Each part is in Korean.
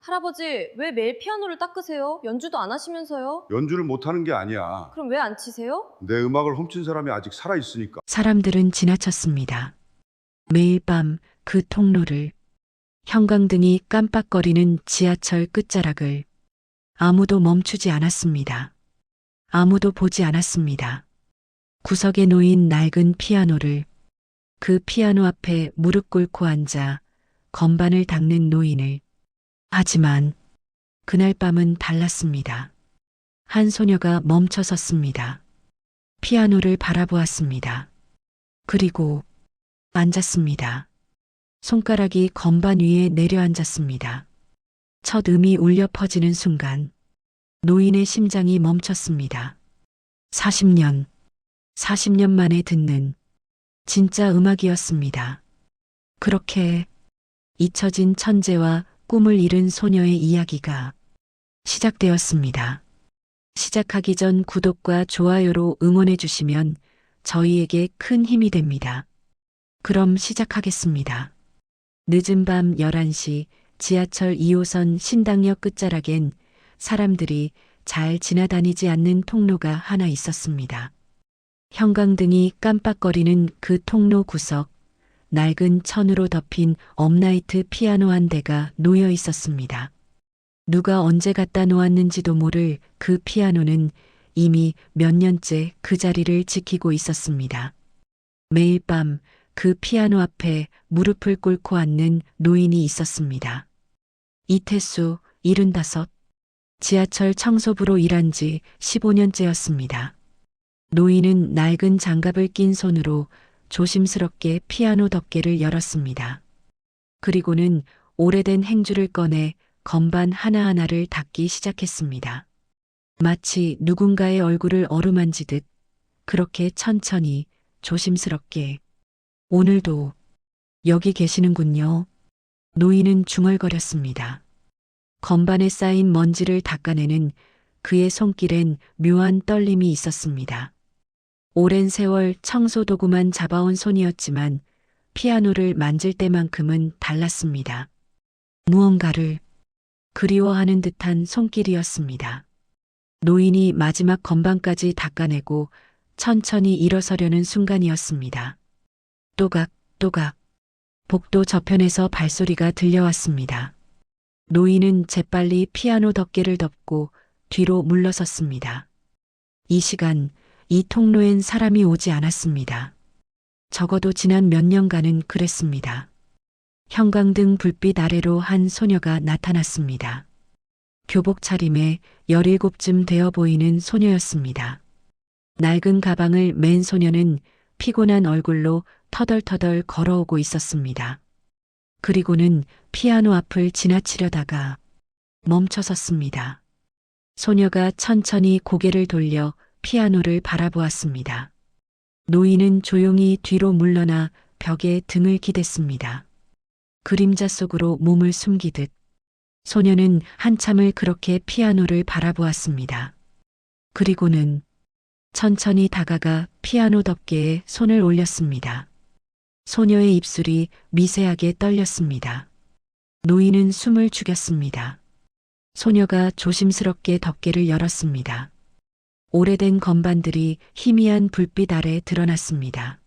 할아버지, 왜 매일 피아노를 닦으세요? 연주도 안 하시면서요? 연주를 못하는 게 아니야. 그럼 왜 안 치세요? 내 음악을 훔친 사람이 아직 살아있으니까. 사람들은 지나쳤습니다. 매일 밤 그 통로를, 형광등이 깜빡거리는 지하철 끝자락을 아무도 멈추지 않았습니다. 아무도 보지 않았습니다. 구석에 놓인 낡은 피아노를, 그 피아노 앞에 무릎 꿇고 앉아 건반을 닦는 노인을. 하지만 그날 밤은 달랐습니다. 한 소녀가 멈춰 섰습니다. 피아노를 바라보았습니다. 그리고 앉았습니다. 손가락이 건반 위에 내려앉았습니다. 첫 음이 울려 퍼지는 순간 노인의 심장이 멈췄습니다. 40년 만에 듣는 진짜 음악이었습니다. 그렇게 잊혀진 천재와 꿈을 잃은 소녀의 이야기가 시작되었습니다. 시작하기 전 구독과 좋아요로 응원해 주시면 저희에게 큰 힘이 됩니다. 그럼 시작하겠습니다. 늦은 밤 11시 지하철 2호선 신당역 끝자락엔 사람들이 잘 지나다니지 않는 통로가 하나 있었습니다. 형광등이 깜빡거리는 그 통로 구석, 낡은 천으로 덮인 업라이트 피아노 한 대가 놓여 있었습니다. 누가 언제 갖다 놓았는지도 모를 그 피아노는 이미 몇 년째 그 자리를 지키고 있었습니다. 매일 밤 그 피아노 앞에 무릎을 꿇고 앉는 노인이 있었습니다. 이태수, 75, 지하철 청소부로 일한 지 15년째였습니다. 노인은 낡은 장갑을 낀 손으로 조심스럽게 피아노 덮개를 열었습니다. 그리고는 오래된 행주를 꺼내 건반 하나하나를 닦기 시작했습니다. 마치 누군가의 얼굴을 어루만지듯 그렇게 천천히 조심스럽게. 오늘도 여기 계시는군요. 노인은 중얼거렸습니다. 건반에 쌓인 먼지를 닦아내는 그의 손길엔 묘한 떨림이 있었습니다. 오랜 세월 청소 도구만 잡아온 손이었지만 피아노를 만질 때만큼은 달랐습니다. 무언가를 그리워하는 듯한 손길이었습니다. 노인이 마지막 건반까지 닦아내고 천천히 일어서려는 순간이었습니다. 또각, 복도 저편에서 발소리가 들려왔습니다. 노인은 재빨리 피아노 덮개를 덮고 뒤로 물러섰습니다. 이 시간, 이 통로엔 사람이 오지 않았습니다. 적어도 지난 몇 년간은 그랬습니다. 형광등 불빛 아래로 한 소녀가 나타났습니다. 교복 차림에 17쯤 되어 보이는 소녀였습니다. 낡은 가방을 맨 소녀는 피곤한 얼굴로 터덜터덜 걸어오고 있었습니다. 그리고는 피아노 앞을 지나치려다가 멈춰 섰습니다. 소녀가 천천히 고개를 돌려 피아노를 바라보았습니다. 노인은 조용히 뒤로 물러나 벽에 등을 기댔습니다. 그림자 속으로 몸을 숨기듯 소녀는 한참을 그렇게 피아노를 바라보았습니다. 그리고는 천천히 다가가 피아노 덮개에 손을 올렸습니다. 소녀의 입술이 미세하게 떨렸습니다. 노인은 숨을 죽였습니다. 소녀가 조심스럽게 덮개를 열었습니다. 오래된 건반들이 희미한 불빛 아래 드러났습니다.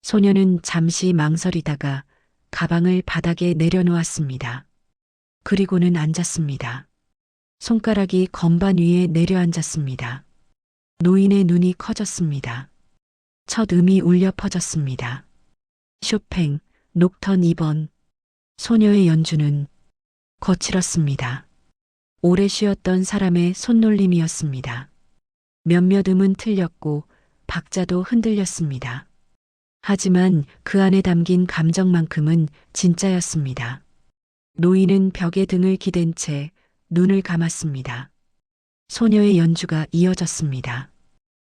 소녀는 잠시 망설이다가 가방을 바닥에 내려놓았습니다. 그리고는 앉았습니다. 손가락이 건반 위에 내려앉았습니다. 노인의 눈이 커졌습니다. 첫 음이 울려 퍼졌습니다. 쇼팽, 녹턴 2번. 소녀의 연주는 거칠었습니다. 오래 쉬었던 사람의 손놀림이었습니다. 몇몇 음은 틀렸고 박자도 흔들렸습니다. 하지만 그 안에 담긴 감정만큼은 진짜였습니다. 노인은 벽에 등을 기댄 채 눈을 감았습니다. 소녀의 연주가 이어졌습니다.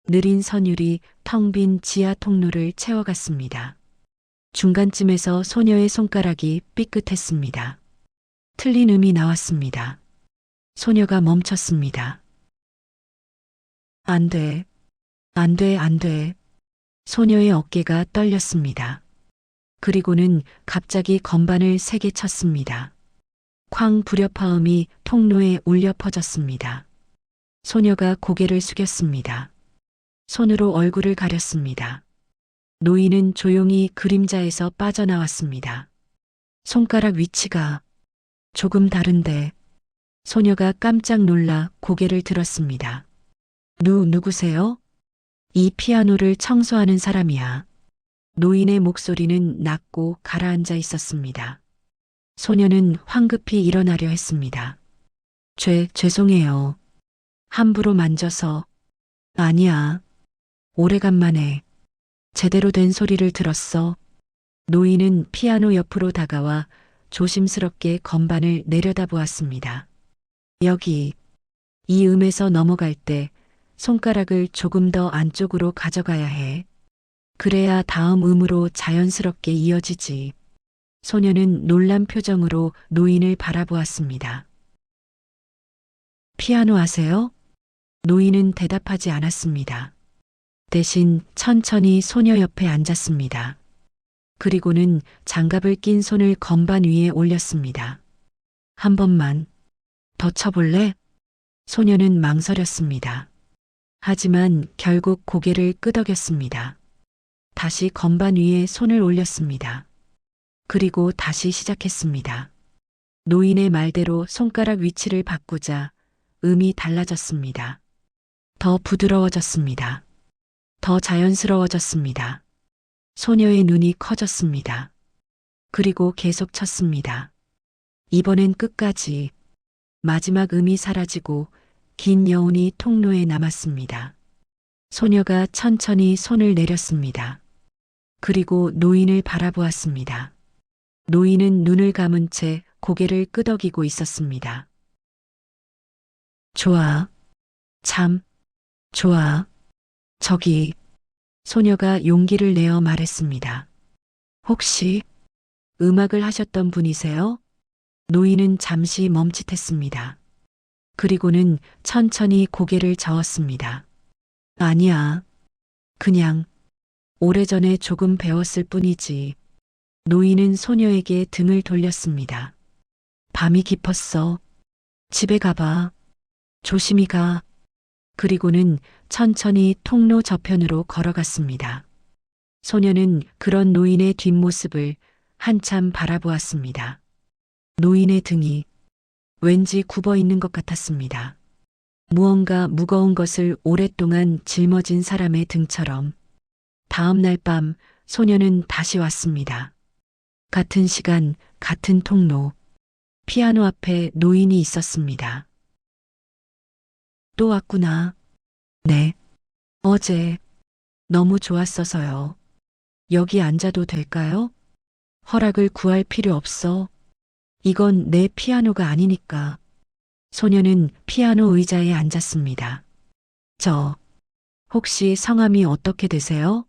느린 선율이 텅 빈 지하 통로를 채워갔습니다. 중간쯤에서 소녀의 손가락이 삐끗했습니다. 틀린 음이 나왔습니다. 소녀가 멈췄습니다. 안 돼. 안 돼, 안 돼. 소녀의 어깨가 떨렸습니다. 그리고는 갑자기 건반을 세게 쳤습니다. 쾅 불협화음이 통로에 울려 퍼졌습니다. 소녀가 고개를 숙였습니다. 손으로 얼굴을 가렸습니다. 노인은 조용히 그림자에서 빠져나왔습니다. 손가락 위치가 조금 다른데 소녀가 깜짝 놀라 고개를 들었습니다. 누구세요? 이 피아노를 청소하는 사람이야. 노인의 목소리는 낮고 가라앉아 있었습니다. 소녀는 황급히 일어나려 했습니다. 죄송해요. 함부로 만져서. 아니야. 오래간만에 제대로 된 소리를 들었어. 노인은 피아노 옆으로 다가와 조심스럽게 건반을 내려다보았습니다. 여기, 이 음에서 넘어갈 때 손가락을 조금 더 안쪽으로 가져가야 해. 그래야 다음 음으로 자연스럽게 이어지지. 소녀는 놀란 표정으로 노인을 바라보았습니다. 피아노 아세요? 노인은 대답하지 않았습니다. 대신 천천히 소녀 옆에 앉았습니다. 그리고는 장갑을 낀 손을 건반 위에 올렸습니다. 한 번만 더 쳐볼래? 소녀는 망설였습니다. 하지만 결국 고개를 끄덕였습니다. 다시 건반 위에 손을 올렸습니다. 그리고 다시 시작했습니다. 노인의 말대로 손가락 위치를 바꾸자 음이 달라졌습니다. 더 부드러워졌습니다. 더 자연스러워졌습니다. 소녀의 눈이 커졌습니다. 그리고 계속 쳤습니다. 이번엔 끝까지. 마지막 음이 사라지고 긴 여운이 통로에 남았습니다. 소녀가 천천히 손을 내렸습니다. 그리고 노인을 바라보았습니다. 노인은 눈을 감은 채 고개를 끄덕이고 있었습니다. 좋아. 참, 좋아. 저기, 소녀가 용기를 내어 말했습니다. 혹시 음악을 하셨던 분이세요? 노인은 잠시 멈칫했습니다. 그리고는 천천히 고개를 저었습니다. 아니야. 그냥 오래전에 조금 배웠을 뿐이지. 노인은 소녀에게 등을 돌렸습니다. 밤이 깊었어. 집에 가봐. 조심히 가. 그리고는 천천히 통로 저편으로 걸어갔습니다. 소녀는 그런 노인의 뒷모습을 한참 바라보았습니다. 노인의 등이 왠지 굽어 있는 것 같았습니다. 무언가 무거운 것을 오랫동안 짊어진 사람의 등처럼. 다음 날 밤 소녀는 다시 왔습니다. 같은 시간, 같은 통로. 피아노 앞에 노인이 있었습니다. 또 왔구나. 네. 어제 너무 좋았어서요. 여기 앉아도 될까요? 허락을 구할 필요 없어. 이건 내 피아노가 아니니까. 소녀는 피아노 의자에 앉았습니다. 혹시 성함이 어떻게 되세요?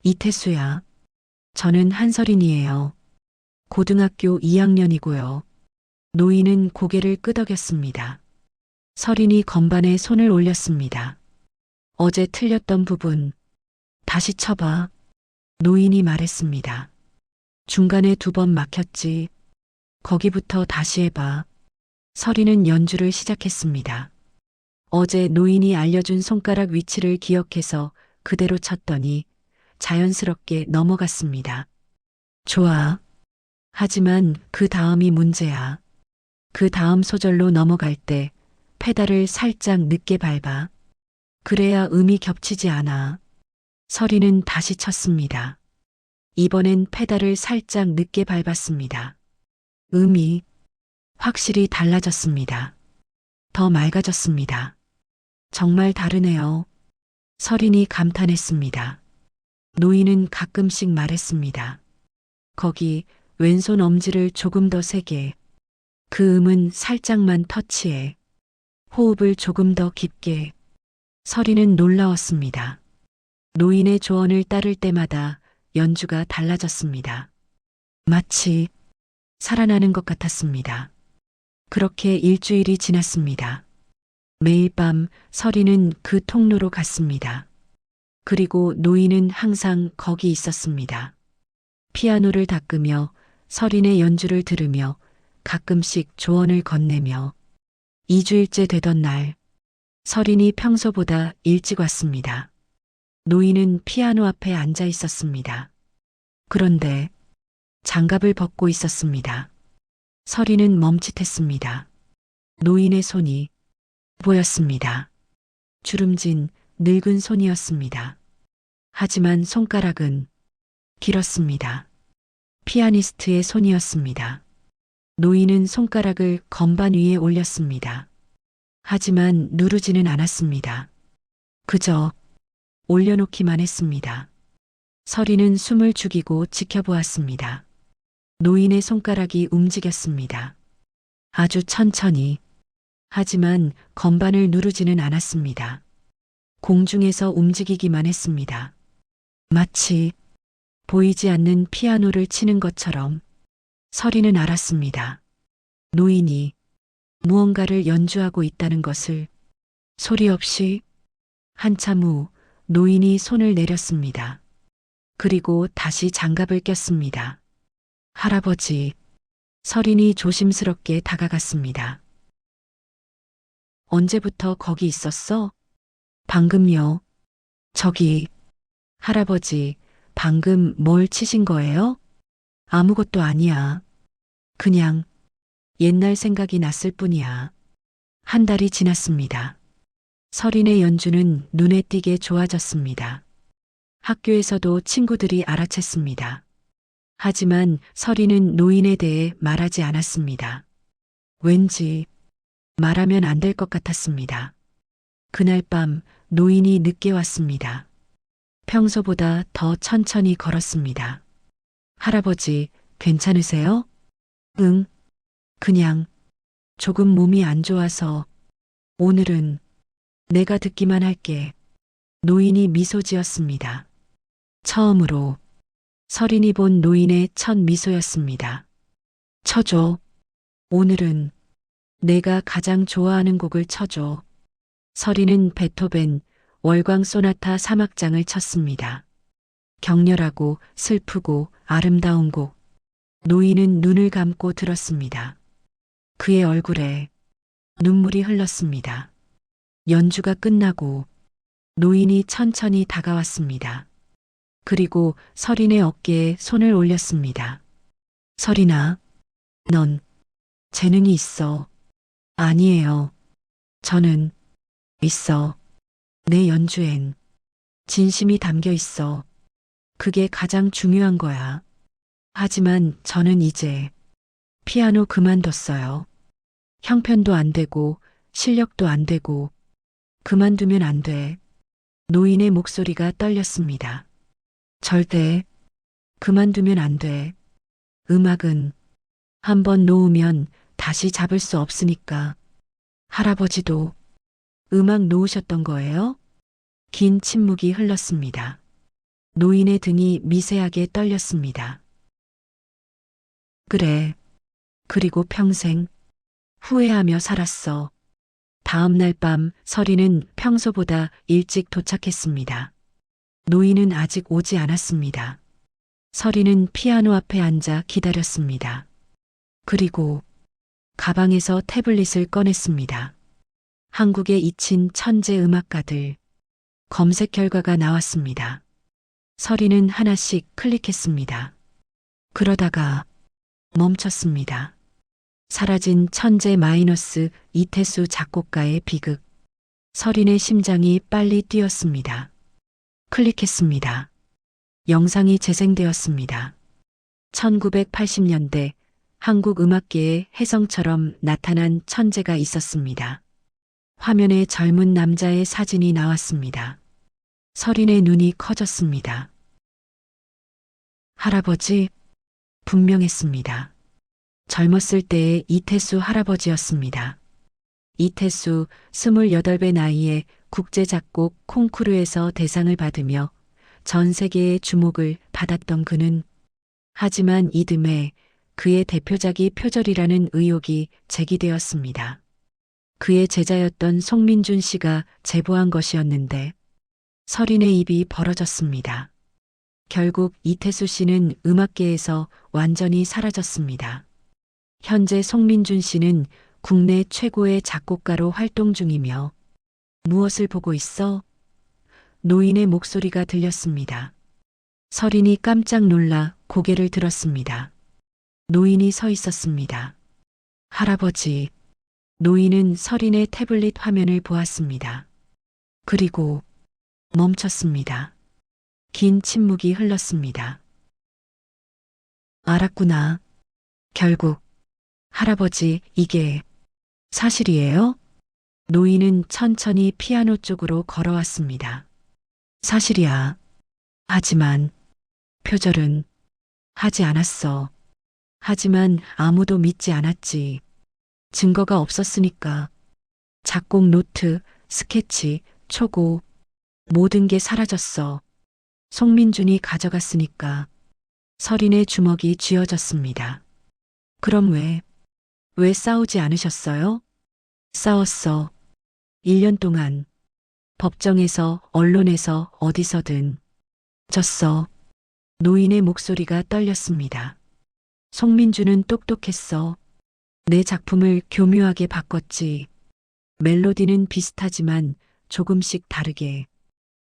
이태수야. 저는 한설인이에요. 고등학교 2학년이고요. 노인은 고개를 끄덕였습니다. 설인이 건반에 손을 올렸습니다. 어제 틀렸던 부분 다시 쳐봐. 노인이 말했습니다. 중간에 2번 막혔지. 거기부터 다시 해봐. 설이는 연주를 시작했습니다. 어제 노인이 알려준 손가락 위치를 기억해서 그대로 쳤더니 자연스럽게 넘어갔습니다. 좋아. 하지만 그 다음이 문제야. 그 다음 소절로 넘어갈 때 페달을 살짝 늦게 밟아. 그래야 음이 겹치지 않아. 설이는 다시 쳤습니다. 이번엔 페달을 살짝 늦게 밟았습니다. 음이 확실히 달라졌습니다. 더 맑아졌습니다. 정말 다르네요. 설인이 감탄했습니다. 노인은 가끔씩 말했습니다. 거기 왼손 엄지를 조금 더 세게. 그 음은 살짝만 터치해. 호흡을 조금 더 깊게. 설이는 놀라웠습니다. 노인의 조언을 따를 때마다 연주가 달라졌습니다. 마치 살아나는 것 같았습니다. 그렇게 일주일이 지났습니다. 매일 밤 설이는 그 통로로 갔습니다. 그리고 노인은 항상 거기 있었습니다. 피아노를 닦으며 설인의 연주를 들으며 가끔씩 조언을 건네며 2주일째 되던 날 설인이 평소보다 일찍 왔습니다. 노인은 피아노 앞에 앉아 있었습니다. 그런데 장갑을 벗고 있었습니다. 설인은 멈칫했습니다. 노인의 손이 보였습니다. 주름진 늙은 손이었습니다. 하지만 손가락은 길었습니다. 피아니스트의 손이었습니다. 노인은 손가락을 건반 위에 올렸습니다. 하지만 누르지는 않았습니다. 그저 올려놓기만 했습니다. 설이는 숨을 죽이고 지켜보았습니다. 노인의 손가락이 움직였습니다. 아주 천천히. 하지만 건반을 누르지는 않았습니다. 공중에서 움직이기만 했습니다. 마치 보이지 않는 피아노를 치는 것처럼. 설이는 알았습니다. 노인이 무언가를 연주하고 있다는 것을. 소리 없이. 한참 후 노인이 손을 내렸습니다. 그리고 다시 장갑을 꼈습니다. 할아버지. 설인이 조심스럽게 다가갔습니다. 언제부터 거기 있었어? 방금요. 저기. 할아버지, 방금 뭘 치신 거예요? 아무것도 아니야. 그냥 옛날 생각이 났을 뿐이야. 한 달이 지났습니다. 설인의 연주는 눈에 띄게 좋아졌습니다. 학교에서도 친구들이 알아챘습니다. 하지만 설인은 노인에 대해 말하지 않았습니다. 왠지 말하면 안 될 것 같았습니다. 그날 밤 노인이 늦게 왔습니다. 평소보다 더 천천히 걸었습니다. 할아버지, 괜찮으세요? 응. 그냥 조금 몸이 안 좋아서. 오늘은 내가 듣기만 할게. 노인이 미소 지었습니다. 처음으로 설인이 본 노인의 첫 미소였습니다. 쳐줘. 오늘은 내가 가장 좋아하는 곡을 쳐줘. 설인은 베토벤 월광 소나타 3악장을 쳤습니다. 격렬하고 슬프고 아름다운 곡. 노인은 눈을 감고 들었습니다. 그의 얼굴에 눈물이 흘렀습니다. 연주가 끝나고 노인이 천천히 다가왔습니다. 그리고 설인의 어깨에 손을 올렸습니다. 설인아, 넌 재능이 있어. 아니에요. 저는 있어. 내 연주엔 진심이 담겨 있어. 그게 가장 중요한 거야. 하지만 저는 이제 피아노 그만뒀어요. 형편도 안 되고 실력도 안 되고. 그만두면 안 돼. 노인의 목소리가 떨렸습니다. 절대 그만두면 안 돼. 음악은 한번 놓으면 다시 잡을 수 없으니까. 할아버지도 음악 놓으셨던 거예요? 긴 침묵이 흘렀습니다. 노인의 등이 미세하게 떨렸습니다. 그래. 그리고 평생 후회하며 살았어. 다음 날 밤 설이는 평소보다 일찍 도착했습니다. 노인은 아직 오지 않았습니다. 설이는 피아노 앞에 앉아 기다렸습니다. 그리고 가방에서 태블릿을 꺼냈습니다. 한국에 잊힌 천재 음악가들. 검색 결과가 나왔습니다. 설이는 하나씩 클릭했습니다. 그러다가 멈췄습니다. 사라진 천재 마이너스 이태수 작곡가의 비극. 설인의 심장이 빨리 뛰었습니다. 클릭했습니다. 영상이 재생되었습니다. 1980년대 한국 음악계의 혜성처럼 나타난 천재가 있었습니다. 화면에 젊은 남자의 사진이 나왔습니다. 설인의 눈이 커졌습니다. 할아버지, 분명했습니다. 젊었을 때의 이태수 할아버지였습니다. 이태수 28배 나이에 국제작곡 콩쿠르에서 대상을 받으며 전 세계의 주목을 받았던 그는 하지만 이듬해 그의 대표작이 표절이라는 의혹이 제기되었습니다. 그의 제자였던 송민준 씨가 제보한 것이었는데 설인의 입이 벌어졌습니다. 결국 이태수 씨는 음악계에서 완전히 사라졌습니다. 현재 송민준 씨는 국내 최고의 작곡가로 활동 중이며 무엇을 보고 있어? 노인의 목소리가 들렸습니다. 서린이 깜짝 놀라 고개를 들었습니다. 노인이 서 있었습니다. 할아버지. 노인은 서린의 태블릿 화면을 보았습니다. 그리고 멈췄습니다. 긴 침묵이 흘렀습니다. 알았구나. 결국 할아버지, 이게 사실이에요? 노인은 천천히 피아노 쪽으로 걸어왔습니다. 사실이야. 하지만 표절은 하지 않았어. 하지만 아무도 믿지 않았지. 증거가 없었으니까. 작곡 노트, 스케치, 초고, 모든 게 사라졌어. 송민준이 가져갔으니까. 서린의 주먹이 쥐어졌습니다. 그럼 왜 싸우지 않으셨어요? 싸웠어. 1년 동안. 법정에서, 언론에서, 어디서든. 졌어. 노인의 목소리가 떨렸습니다. 송민주는 똑똑했어. 내 작품을 교묘하게 바꿨지. 멜로디는 비슷하지만 조금씩 다르게.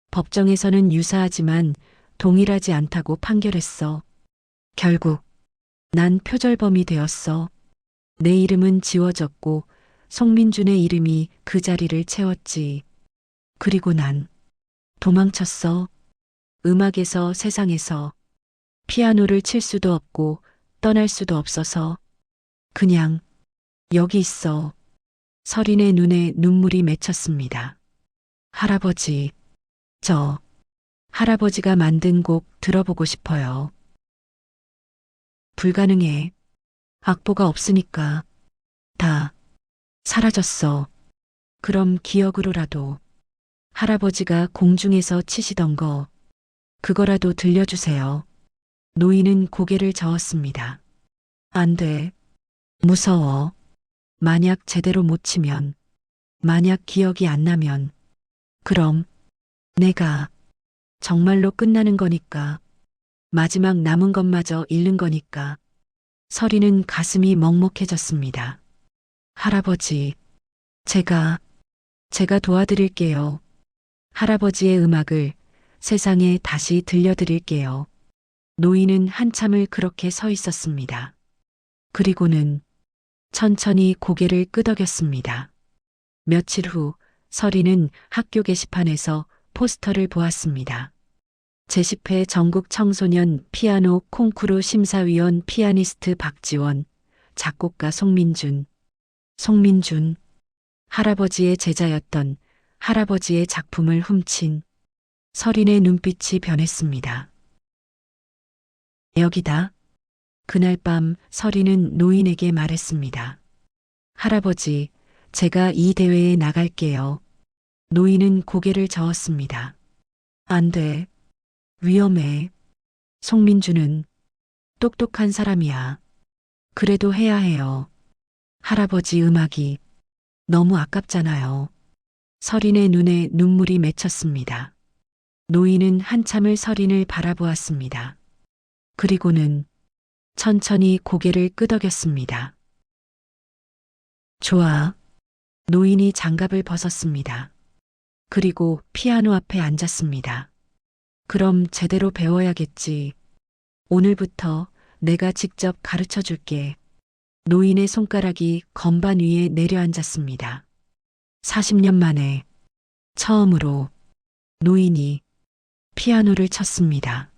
법정에서는 유사하지만 동일하지 않다고 판결했어. 결국 난 표절범이 되었어. 내 이름은 지워졌고 송민준의 이름이 그 자리를 채웠지. 그리고 난 도망쳤어. 음악에서, 세상에서. 피아노를 칠 수도 없고 떠날 수도 없어서 그냥 여기 있어. 서린의 눈에 눈물이 맺혔습니다. 할아버지, 저 할아버지가 만든 곡 들어보고 싶어요. 불가능해. 악보가 없으니까. 다 사라졌어. 그럼 기억으로라도 할아버지가 공중에서 치시던 거 그거라도 들려주세요. 노인은 고개를 저었습니다. 안 돼. 무서워. 만약 제대로 못 치면, 만약 기억이 안 나면, 그럼 내가 정말로 끝나는 거니까. 마지막 남은 것마저 잃는 거니까. 서린은 가슴이 먹먹해졌습니다. 할아버지, 제가 도와드릴게요. 할아버지의 음악을 세상에 다시 들려드릴게요. 노인은 한참을 그렇게 서 있었습니다. 그리고는 천천히 고개를 끄덕였습니다. 며칠 후 서린은 학교 게시판에서 포스터를 보았습니다. 제10회 전국 청소년 피아노 콩쿠르 심사위원 피아니스트 박지원, 작곡가 송민준. 할아버지의 제자였던 할아버지의 작품을 훔친 서린의 눈빛이 변했습니다. 여기다. 그날 밤 서린은 노인에게 말했습니다. 할아버지, 제가 이 대회에 나갈게요. 노인은 고개를 저었습니다. 안 돼. 위험해. 송민주는 똑똑한 사람이야. 그래도 해야 해요. 할아버지 음악이 너무 아깝잖아요. 서린의 눈에 눈물이 맺혔습니다. 노인은 한참을 서린을 바라보았습니다. 그리고는 천천히 고개를 끄덕였습니다. 좋아. 노인이 장갑을 벗었습니다. 그리고 피아노 앞에 앉았습니다. 그럼 제대로 배워야겠지. 오늘부터 내가 직접 가르쳐 줄게. 노인의 손가락이 건반 위에 내려앉았습니다. 40년 만에 처음으로 노인이 피아노를 쳤습니다.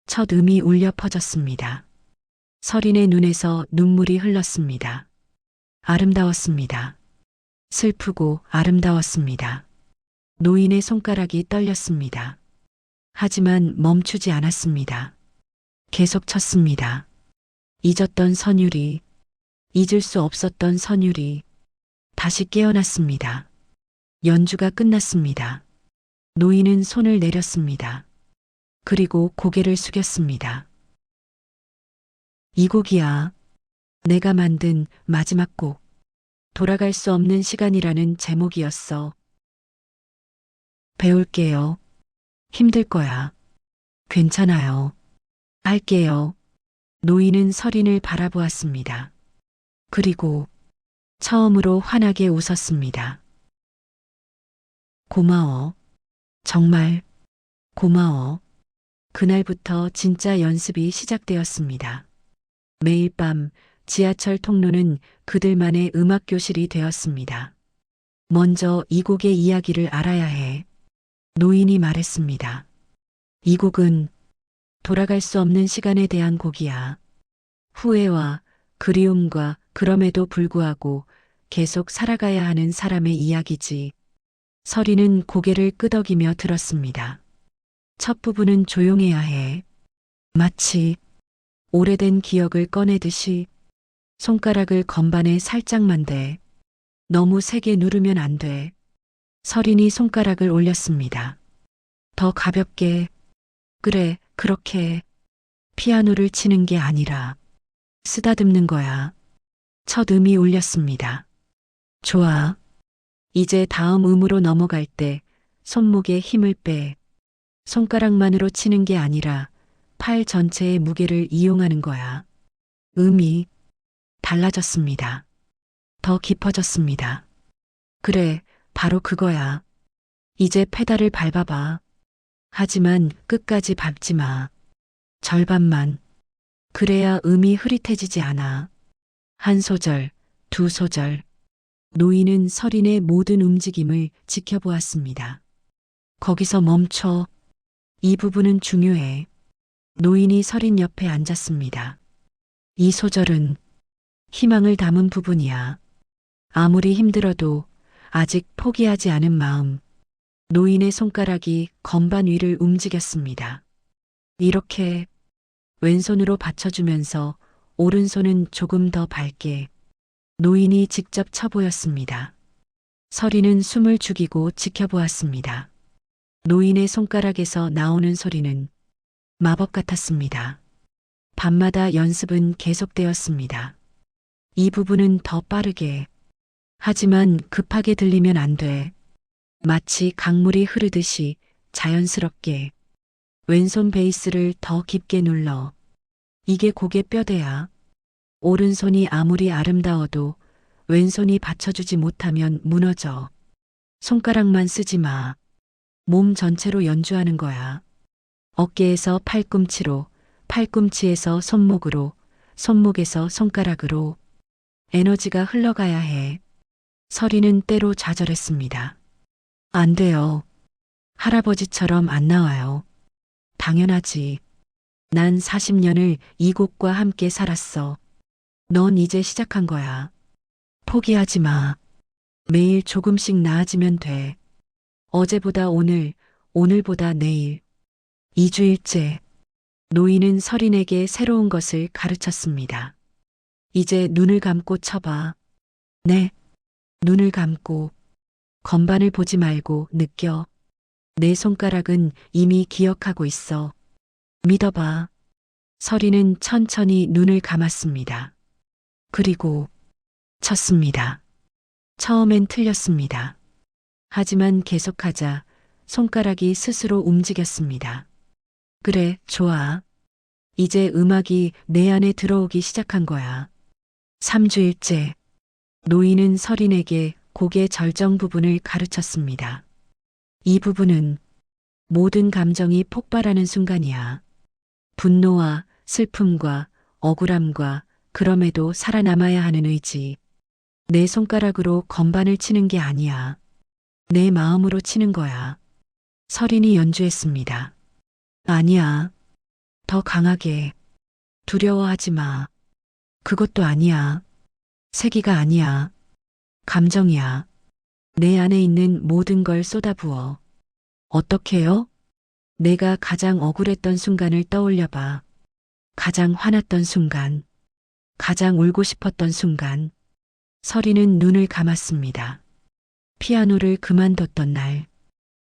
첫 음이 울려 퍼졌습니다. 서린의 눈에서 눈물이 흘렀습니다. 아름다웠습니다. 슬프고 아름다웠습니다. 노인의 손가락이 떨렸습니다. 하지만 멈추지 않았습니다. 계속 쳤습니다. 잊었던 선율이, 잊을 수 없었던 선율이 다시 깨어났습니다. 연주가 끝났습니다. 노인은 손을 내렸습니다. 그리고 고개를 숙였습니다. 이 곡이야. 내가 만든 마지막 곡. 돌아갈 수 없는 시간이라는 제목이었어. 배울게요. 힘들 거야. 괜찮아요. 할게요. 노인은 서린을 바라보았습니다. 그리고 처음으로 환하게 웃었습니다. 고마워. 정말 고마워. 그날부터 진짜 연습이 시작되었습니다. 매일 밤 지하철 통로는 그들만의 음악 교실이 되었습니다. 먼저 이 곡의 이야기를 알아야 해. 노인이 말했습니다. 이 곡은 돌아갈 수 없는 시간에 대한 곡이야. 후회와 그리움과 그럼에도 불구하고 계속 살아가야 하는 사람의 이야기지. 서리는 고개를 끄덕이며 들었습니다. 첫 부분은 조용해야 해. 마치 오래된 기억을 꺼내듯이 손가락을 건반에 살짝만 대. 너무 세게 누르면 안 돼. 서린이 손가락을 올렸습니다. 더 가볍게. 그래, 그렇게. 피아노를 치는 게 아니라 쓰다듬는 거야. 첫 음이 울렸습니다. 좋아. 이제 다음 음으로 넘어갈 때 손목에 힘을 빼. 손가락만으로 치는 게 아니라 팔 전체의 무게를 이용하는 거야. 음이 달라졌습니다. 더 깊어졌습니다. 그래, 바로 그거야. 이제 페달을 밟아봐. 하지만 끝까지 밟지 마. 절반만. 그래야 음이 흐릿해지지 않아. 한 소절, 두 소절. 노인은 서린의 모든 움직임을 지켜보았습니다. 거기서 멈춰. 이 부분은 중요해. 노인이 서린 옆에 앉았습니다. 이 소절은 희망을 담은 부분이야. 아무리 힘들어도 아직 포기하지 않은 마음. 노인의 손가락이 건반 위를 움직였습니다. 이렇게 왼손으로 받쳐주면서 오른손은 조금 더 밝게. 노인이 직접 쳐보였습니다. 서리는 숨을 죽이고 지켜보았습니다. 노인의 손가락에서 나오는 소리는 마법 같았습니다. 밤마다 연습은 계속되었습니다. 이 부분은 더 빠르게. 하지만 급하게 들리면 안 돼. 마치 강물이 흐르듯이 자연스럽게. 왼손 베이스를 더 깊게 눌러. 이게 곡의 뼈대야. 오른손이 아무리 아름다워도 왼손이 받쳐주지 못하면 무너져. 손가락만 쓰지 마. 몸 전체로 연주하는 거야. 어깨에서 팔꿈치로, 팔꿈치에서 손목으로, 손목에서 손가락으로. 에너지가 흘러가야 해. 서리는 때로 좌절했습니다. 안 돼요. 할아버지처럼 안 나와요. 당연하지. 난 40년을 이 곡과 함께 살았어. 넌 이제 시작한 거야. 포기하지 마. 매일 조금씩 나아지면 돼. 어제보다 오늘, 오늘보다 내일. 2주일째. 노인은 서린에게 새로운 것을 가르쳤습니다. 이제 눈을 감고 쳐봐. 네. 눈을 감고. 건반을 보지 말고 느껴. 내 손가락은 이미 기억하고 있어. 믿어봐. 서린은 천천히 눈을 감았습니다. 그리고 쳤습니다. 처음엔 틀렸습니다. 하지만 계속하자 손가락이 스스로 움직였습니다. 그래, 좋아. 이제 음악이 내 안에 들어오기 시작한 거야. 3주일째. 노인은 서린에게 곡의 절정 부분을 가르쳤습니다. 이 부분은 모든 감정이 폭발하는 순간이야. 분노와 슬픔과 억울함과 그럼에도 살아남아야 하는 의지. 내 손가락으로 건반을 치는 게 아니야. 내 마음으로 치는 거야. 서린이 연주했습니다. 아니야. 더 강하게. 두려워하지 마. 그것도 아니야. 세기가 아니야. 감정이야. 내 안에 있는 모든 걸 쏟아부어. 어떻게요? 내가 가장 억울했던 순간을 떠올려봐. 가장 화났던 순간. 가장 울고 싶었던 순간. 서리는 눈을 감았습니다. 피아노를 그만뒀던 날.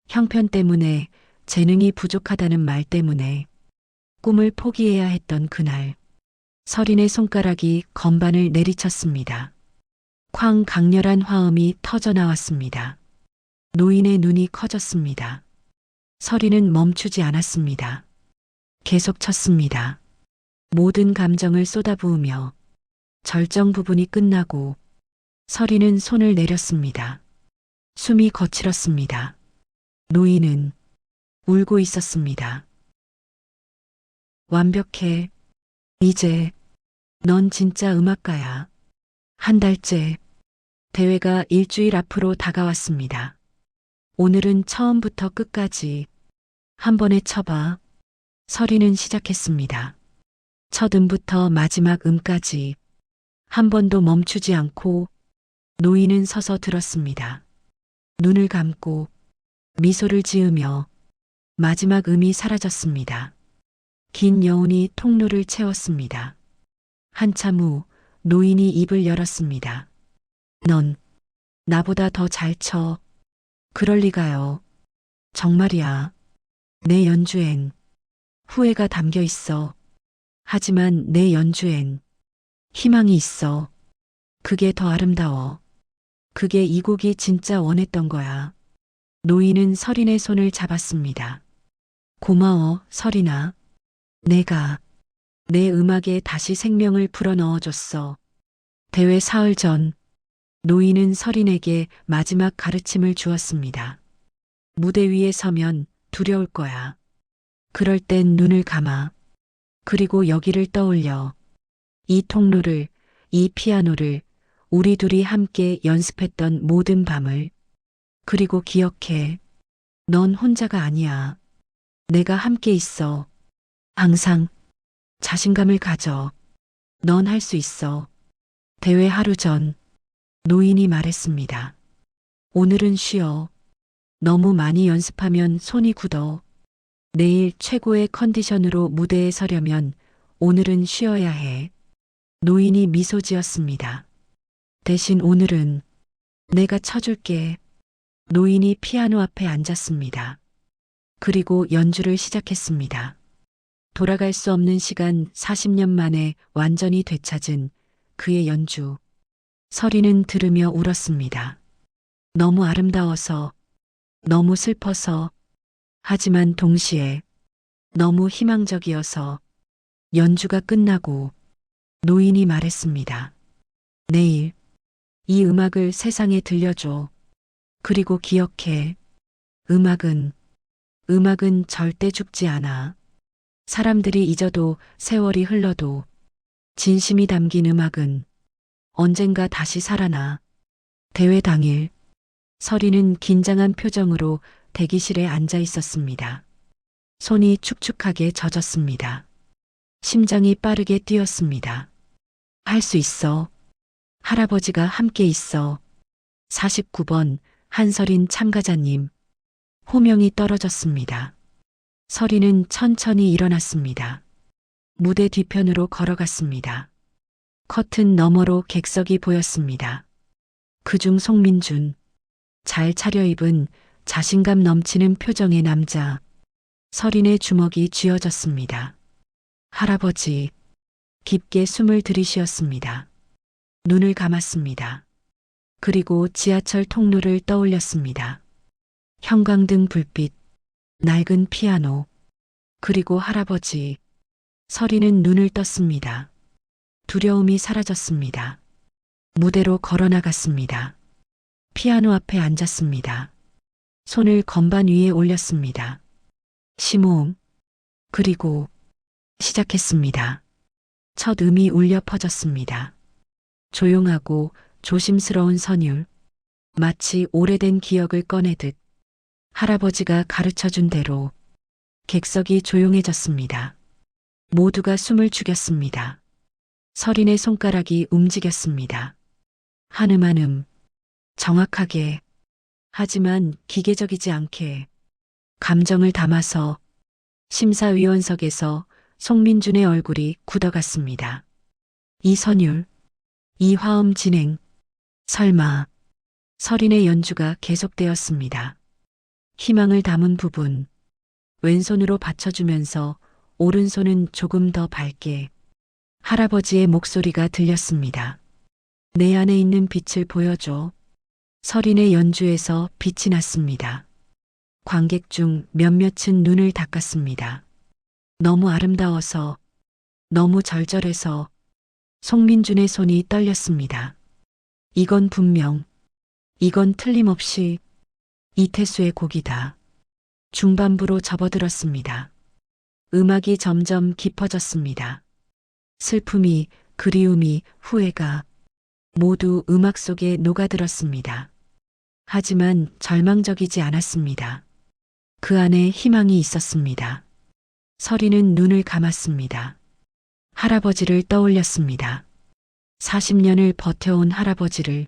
형편 때문에, 재능이 부족하다는 말 때문에 꿈을 포기해야 했던 그날. 서린의 손가락이 건반을 내리쳤습니다. 쾅 강렬한 화음이 터져 나왔습니다. 노인의 눈이 커졌습니다. 서린은 멈추지 않았습니다. 계속 쳤습니다. 모든 감정을 쏟아부으며 절정 부분이 끝나고 서리는 손을 내렸습니다. 숨이 거칠었습니다. 노인은 울고 있었습니다. 완벽해. 이제 넌 진짜 음악가야. 한 달째 대회가 일주일 앞으로 다가왔습니다. 오늘은 처음부터 끝까지 한 번에 쳐봐. 서리는 시작했습니다. 첫 음부터 마지막 음까지 한 번도 멈추지 않고 노인은 서서 들었습니다. 눈을 감고 미소를 지으며 마지막 음이 사라졌습니다. 긴 여운이 통로를 채웠습니다. 한참 후 노인이 입을 열었습니다. 넌 나보다 더 잘 쳐. 그럴 리가요. 정말이야. 내 연주엔 후회가 담겨 있어. 하지만 내 연주엔 희망이 있어. 그게 더 아름다워. 그게 이 곡이 진짜 원했던 거야. 노인은 서린의 손을 잡았습니다. 고마워, 서린아. 내가 내 음악에 다시 생명을 불어넣어줬어. 대회 사흘 전 노인은 서린에게 마지막 가르침을 주었습니다. 무대 위에 서면 두려울 거야. 그럴 땐 눈을 감아. 그리고 여기를 떠올려. 이 통로를, 이 피아노를, 우리 둘이 함께 연습했던 모든 밤을. 그리고 기억해. 넌 혼자가 아니야. 내가 함께 있어. 항상 자신감을 가져. 넌 할 수 있어. 대회 하루 전 노인이 말했습니다. 오늘은 쉬어. 너무 많이 연습하면 손이 굳어. 내일 최고의 컨디션으로 무대에 서려면 오늘은 쉬어야 해. 노인이 미소 지었습니다. 대신 오늘은 내가 쳐줄게. 노인이 피아노 앞에 앉았습니다. 그리고 연주를 시작했습니다. 돌아갈 수 없는 시간 40년 만에 완전히 되찾은 그의 연주. 서리는 들으며 울었습니다. 너무 아름다워서, 너무 슬퍼서, 하지만 동시에 너무 희망적이어서. 연주가 끝나고 노인이 말했습니다. 내일 이 음악을 세상에 들려줘. 그리고 기억해. 음악은 절대 죽지 않아. 사람들이 잊어도 세월이 흘러도 진심이 담긴 음악은 언젠가 다시 살아나. 대회 당일 서리는 긴장한 표정으로 대기실에 앉아 있었습니다. 손이 축축하게 젖었습니다. 심장이 빠르게 뛰었습니다. 할 수 있어. 할아버지가 함께 있어. 49번 한서린 참가자님. 호명이 떨어졌습니다. 서리는 천천히 일어났습니다. 무대 뒤편으로 걸어갔습니다. 커튼 너머로 객석이 보였습니다. 그중 송민준. 잘 차려입은 자신감 넘치는 표정의 남자. 서린의 주먹이 쥐어졌습니다. 할아버지. 깊게 숨을 들이쉬었습니다. 눈을 감았습니다. 그리고 지하철 통로를 떠올렸습니다. 형광등 불빛, 낡은 피아노, 그리고 할아버지. 서리는 눈을 떴습니다. 두려움이 사라졌습니다. 무대로 걸어나갔습니다. 피아노 앞에 앉았습니다. 손을 건반 위에 올렸습니다. 심호흡, 그리고 시작했습니다. 첫 음이 울려 퍼졌습니다. 조용하고 조심스러운 선율, 마치 오래된 기억을 꺼내듯 할아버지가 가르쳐준 대로 객석이 조용해졌습니다. 모두가 숨을 죽였습니다. 서린의 손가락이 움직였습니다. 한음 한음, 정확하게, 하지만 기계적이지 않게, 감정을 담아서. 심사위원석에서 송민준의 얼굴이 굳어갔습니다. 이 선율, 이 화음 진행, 설마. 서린의 연주가 계속되었습니다. 희망을 담은 부분, 왼손으로 받쳐주면서 오른손은 조금 더 밝게. 할아버지의 목소리가 들렸습니다. 내 안에 있는 빛을 보여줘. 서린의 연주에서 빛이 났습니다. 관객 중 몇몇은 눈을 닦았습니다. 너무 아름다워서, 너무 절절해서. 송민준의 손이 떨렸습니다. 이건 분명, 이건 틀림없이 이태수의 곡이다. 중반부로 접어들었습니다. 음악이 점점 깊어졌습니다. 슬픔이, 그리움이, 후회가 모두 음악 속에 녹아들었습니다. 하지만 절망적이지 않았습니다. 그 안에 희망이 있었습니다. 서리는 눈을 감았습니다. 할아버지를 떠올렸습니다. 40년을 버텨온 할아버지를,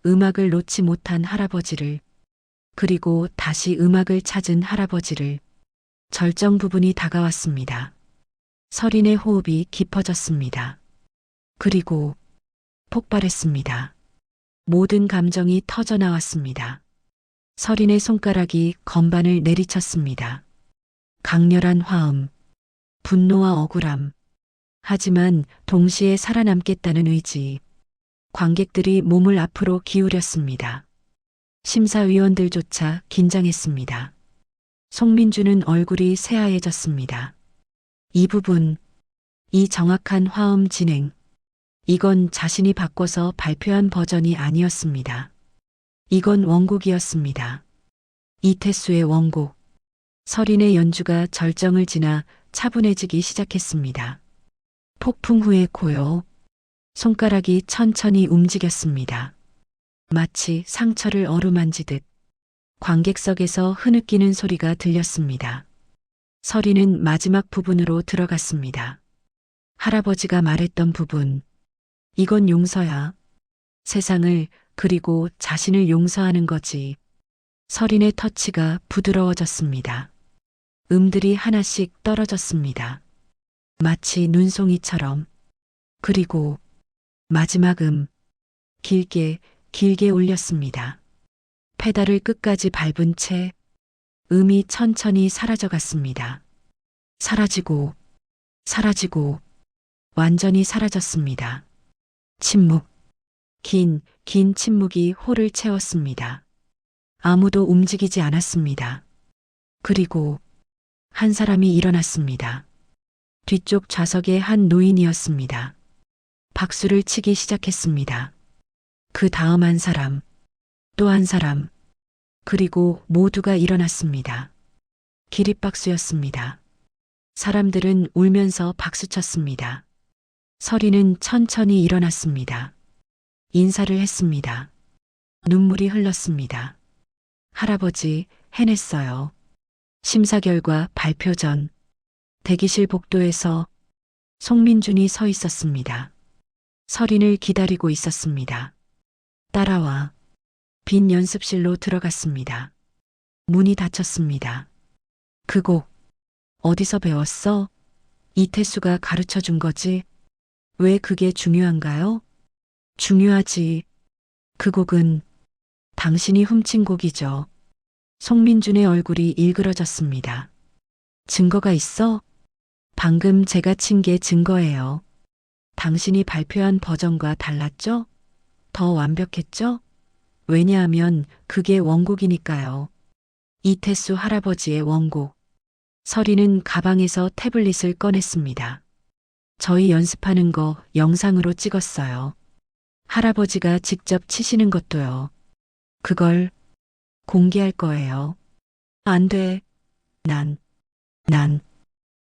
음악을 놓지 못한 할아버지를, 그리고 다시 음악을 찾은 할아버지를. 절정 부분이 다가왔습니다. 서린의 호흡이 깊어졌습니다. 그리고 폭발했습니다. 모든 감정이 터져나왔습니다. 서린의 손가락이 건반을 내리쳤습니다. 강렬한 화음, 분노와 억울함, 하지만 동시에 살아남겠다는 의지. 관객들이 몸을 앞으로 기울였습니다. 심사위원들조차 긴장했습니다. 송민주는 얼굴이 새하얘졌습니다. 이 부분, 이 정확한 화음 진행, 이건 자신이 바꿔서 발표한 버전이 아니었습니다. 이건 원곡이었습니다. 이태수의 원곡. 서린의 연주가 절정을 지나 차분해지기 시작했습니다. 폭풍 후의 고요. 손가락이 천천히 움직였습니다. 마치 상처를 어루만지듯 관객석에서 흐느끼는 소리가 들렸습니다. 서린은 마지막 부분으로 들어갔습니다. 할아버지가 말했던 부분. 이건 용서야. 세상을 그리고 자신을 용서하는 거지. 서린의 터치가 부드러워졌습니다. 음들이 하나씩 떨어졌습니다. 마치 눈송이처럼. 그리고 마지막 길게, 길게 울렸습니다. 페달을 끝까지 밟은 채 음이 천천히 사라져갔습니다. 사라지고, 사라지고, 완전히 사라졌습니다. 침묵. 긴 침묵이 홀을 채웠습니다. 아무도 움직이지 않았습니다. 그리고 한 사람이 일어났습니다. 뒤쪽 좌석의 한 노인이었습니다. 박수를 치기 시작했습니다. 그 다음 한 사람, 또 한 사람, 그리고 모두가 일어났습니다. 기립박수였습니다. 사람들은 울면서 박수쳤습니다. 서리는 천천히 일어났습니다. 인사를 했습니다. 눈물이 흘렀습니다. 할아버지, 해냈어요. 심사 결과 발표 전 대기실 복도에서 송민준이 서 있었습니다. 서린을 기다리고 있었습니다. 따라와. 빈 연습실로 들어갔습니다. 문이 닫혔습니다. 그 곡, 어디서 배웠어? 이태수가 가르쳐 준 거지? 왜 그게 중요한가요? 중요하지. 그 곡은 당신이 훔친 곡이죠. 송민준의 얼굴이 일그러졌습니다. 증거가 있어? 방금 제가 친 게 증거예요. 당신이 발표한 버전과 달랐죠? 더 완벽했죠? 왜냐하면 그게 원곡이니까요. 이태수 할아버지의 원곡. 서리는 가방에서 태블릿을 꺼냈습니다. 저희 연습하는 거 영상으로 찍었어요. 할아버지가 직접 치시는 것도요. 그걸 공개할 거예요. 안 돼. 난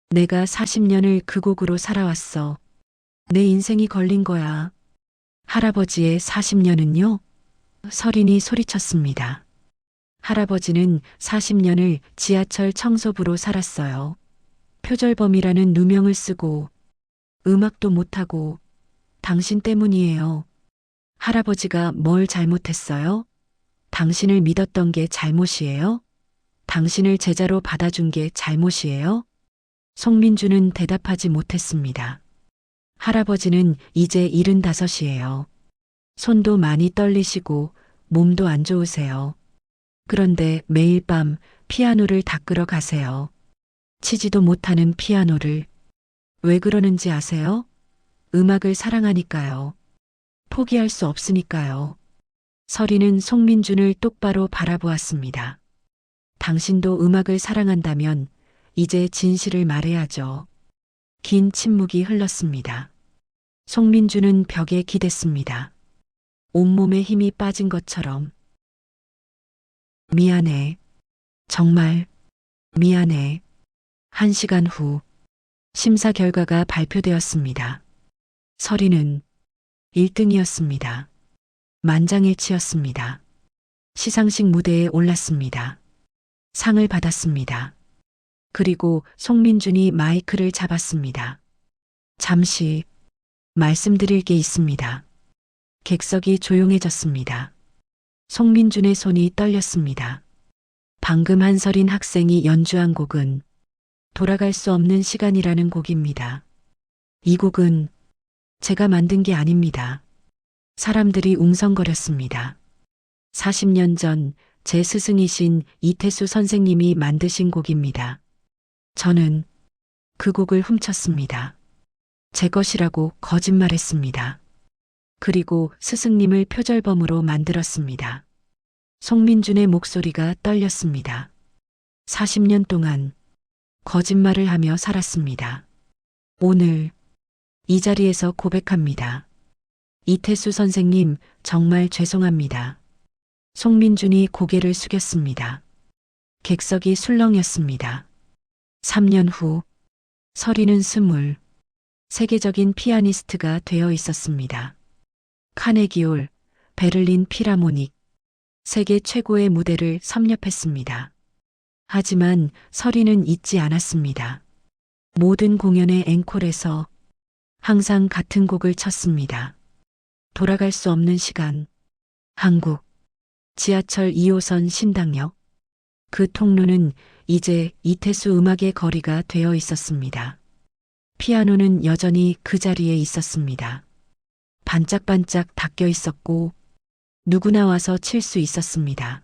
내가 40년을 그 곡으로 살아왔어. 내 인생이 걸린 거야. 할아버지의 40년은요? 서린이 소리쳤습니다. 할아버지는 40년을 지하철 청소부로 살았어요. 표절범이라는 누명을 쓰고 음악도 못하고 당신 때문이에요. 할아버지가 뭘 잘못했어요? 당신을 믿었던 게 잘못이에요? 당신을 제자로 받아준 게 잘못이에요? 송민주는 대답하지 못했습니다. 할아버지는 이제 75이에요. 손도 많이 떨리시고 몸도 안 좋으세요. 그런데 매일 밤 피아노를 닦으러 가세요. 치지도 못하는 피아노를. 왜 그러는지 아세요? 음악을 사랑하니까요. 포기할 수 없으니까요. 서리는 송민준을 똑바로 바라보았습니다. 당신도 음악을 사랑한다면 이제 진실을 말해야죠. 긴 침묵이 흘렀습니다. 송민주는 벽에 기댔습니다. 온몸에 힘이 빠진 것처럼. 미안해. 정말 미안해. 1시간 후 심사 결과가 발표되었습니다. 서리는 1등이었습니다. 만장일치였습니다. 시상식 무대에 올랐습니다. 상을 받았습니다. 그리고 송민준이 마이크를 잡았습니다. 잠시 말씀드릴 게 있습니다. 객석이 조용해졌습니다. 송민준의 손이 떨렸습니다. 방금 한서린 학생이 연주한 곡은 돌아갈 수 없는 시간이라는 곡입니다. 이 곡은 제가 만든 게 아닙니다. 사람들이 웅성거렸습니다. 40년 전 제 스승이신 이태수 선생님이 만드신 곡입니다. 저는 그 곡을 훔쳤습니다. 제 것이라고 거짓말했습니다. 그리고 스승님을 표절범으로 만들었습니다. 송민준의 목소리가 떨렸습니다. 40년 동안 거짓말을 하며 살았습니다. 오늘 이 자리에서 고백합니다. 이태수 선생님, 정말 죄송합니다. 송민준이 고개를 숙였습니다. 객석이 술렁였습니다. 3년 후 서리는 세계적인 피아니스트가 되어 있었습니다. 카네기홀, 베를린 필하모닉, 세계 최고의 무대를 섭렵했습니다. 하지만 서리는 잊지 않았습니다. 모든 공연의 앵콜에서 항상 같은 곡을 쳤습니다. 돌아갈 수 없는 시간. 한국. 지하철 2호선 신당역. 그 통로는 이제 이태수 음악의 거리가 되어 있었습니다. 피아노는 여전히 그 자리에 있었습니다. 반짝반짝 닦여 있었고 누구나 와서 칠 수 있었습니다.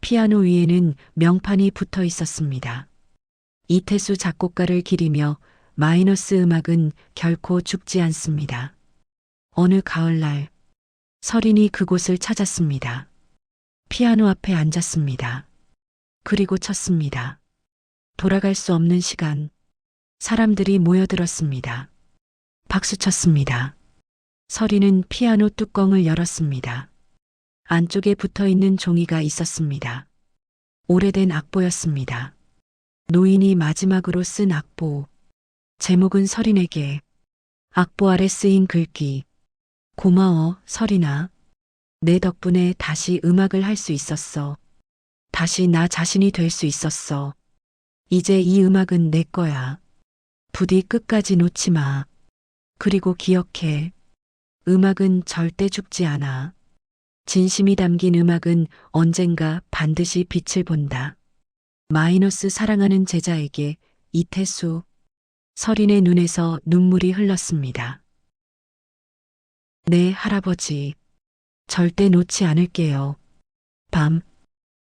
피아노 위에는 명판이 붙어 있었습니다. 이태수 작곡가를 기리며 마이너스 음악은 결코 죽지 않습니다. 어느 가을날 서린이 그곳을 찾았습니다. 피아노 앞에 앉았습니다. 그리고 쳤습니다. 돌아갈 수 없는 시간. 사람들이 모여들었습니다. 박수 쳤습니다. 서리는 피아노 뚜껑을 열었습니다. 안쪽에 붙어 있는 종이가 있었습니다. 오래된 악보였습니다. 노인이 마지막으로 쓴 악보. 제목은 서린에게. 악보 아래 쓰인 글귀. 고마워, 서린아. 내 덕분에 다시 음악을 할 수 있었어. 다시 나 자신이 될 수 있었어. 이제 이 음악은 내 거야. 부디 끝까지 놓지 마. 그리고 기억해. 음악은 절대 죽지 않아. 진심이 담긴 음악은 언젠가 반드시 빛을 본다. 마이너스 사랑하는 제자에게 이태수. 서린의 눈에서 눈물이 흘렀습니다. 네, 할아버지. 절대 놓지 않을게요. 밤.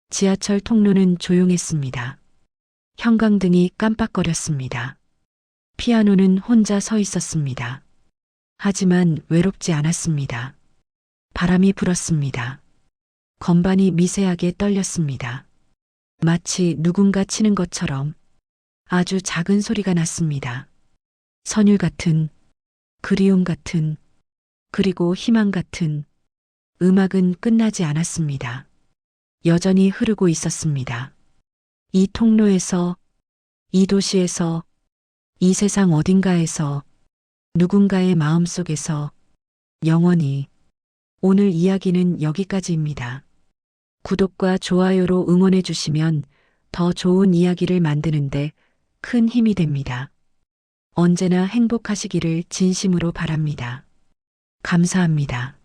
지하철 통로는 조용했습니다. 형광등이 깜빡거렸습니다. 피아노는 혼자 서 있었습니다. 하지만 외롭지 않았습니다. 바람이 불었습니다. 건반이 미세하게 떨렸습니다. 마치 누군가 치는 것처럼 아주 작은 소리가 났습니다. 선율 같은, 그리움 같은, 그리고 희망 같은. 음악은 끝나지 않았습니다. 여전히 흐르고 있었습니다. 이 통로에서, 이 도시에서, 이 세상 어딘가에서, 누군가의 마음속에서, 영원히. 오늘 이야기는 여기까지입니다. 구독과 좋아요로 응원해 주시면 더 좋은 이야기를 만드는데 큰 힘이 됩니다. 언제나 행복하시기를 진심으로 바랍니다. 감사합니다.